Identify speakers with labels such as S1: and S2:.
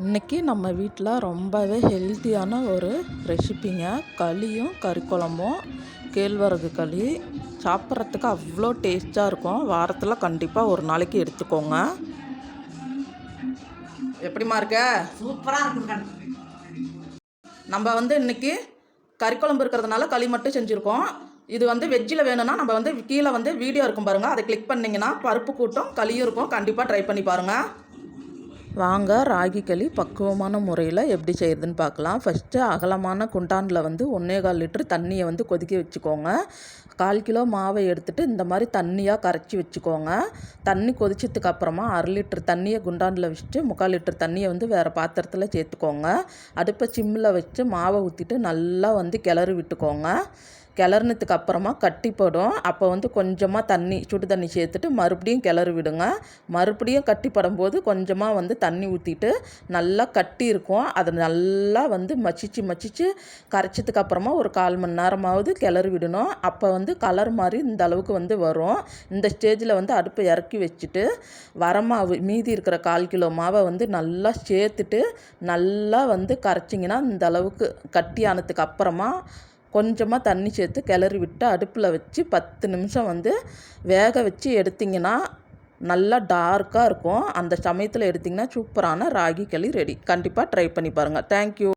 S1: இன்றைக்கி நம்ம வீட்டில் ரொம்பவே ஹெல்த்தியான ஒரு ரெசிப்பிங்க. களியும் கறி குழம்பும். கேழ்வரகு களி சாப்பிட்றதுக்கு அவ்வளோ டேஸ்ட்டாக இருக்கும். வாரத்தில் கண்டிப்பாக ஒரு நாளைக்கு எடுத்துக்கோங்க. எப்படிமா இருக்க?
S2: சூப்பராக இருக்குங்க.
S1: நம்ம இன்றைக்கி கறி குழம்பு இருக்கிறதுனால களி மட்டும் செஞ்சுருக்கோம். இது வெஜ்ஜில் வேணும்னா நம்ம கீழே வீடியோ இருக்கும் பாருங்கள், அதை கிளிக் பண்ணிங்கன்னா பருப்பு கூட்டும் களியும் இருக்கும். கண்டிப்பாக ட்ரை பண்ணி பாருங்கள். வாங்க ராகி களி பக்குவமான முறையில் எப்படி செய்கிறதுன்னு பார்க்கலாம். ஃபஸ்ட்டு அகலமான குண்டானில் 1.25 லிட்டர் தண்ணியை கொதிக்க வச்சுக்கோங்க. 1/4 கிலோ மாவை எடுத்துகிட்டு இந்த மாதிரி தண்ணியாக கரைச்சி வச்சுக்கோங்க. தண்ணி கொதிச்சதுக்கு அப்புறமா 1/2 லிட்டர் தண்ணியை குண்டானில் வச்சுட்டு 3/4 லிட்டர் தண்ணியை வேறு பாத்திரத்தில் சேர்த்துக்கோங்க. அடுப்பை சிம்மில் வச்சு மாவை ஊற்றிட்டு நல்லா கிளறி விட்டுக்கோங்க. கிளறினதுக்கு அப்புறமா கட்டிப்படும். அப்போ கொஞ்சமாக தண்ணி சுடு தண்ணி சேர்த்துட்டு மறுபடியும் கிளறி விடுங்க. மறுபடியும் கட்டிப்படும் போது கொஞ்சமாக தண்ணி ஊற்றிட்டு நல்லா கட்டி இருக்கும். அதை நல்லா மச்சிச்சு கரைச்சதுக்கு அப்புறமா ஒரு 1/4 மணி நேரமாவது கிளறி விடணும். அப்போ கலர் மாதிரி இந்த அளவுக்கு வரும். இந்த ஸ்டேஜில் அடுப்பை இறக்கி வச்சுட்டு வரமாவு மீதி இருக்கிற 1/4 கிலோ மாவை நல்லா சேர்த்துட்டு நல்லா கரைச்சிங்கன்னா இந்த அளவுக்கு கட்டி ஆனதுக்கு அப்புறமா கொஞ்சமாக தண்ணி சேர்த்து கிளறி விட்டு அடுப்பில் வச்சு 10 நிமிஷம் வேக வச்சு எடுத்திங்கன்னா நல்லா டார்க்காக இருக்கும். அந்த சமயத்தில் எடுத்திங்கன்னா சூப்பரான ராகி களி ரெடி. கண்டிப்பாக ட்ரை பண்ணி பாருங்கள். தேங்க்யூ.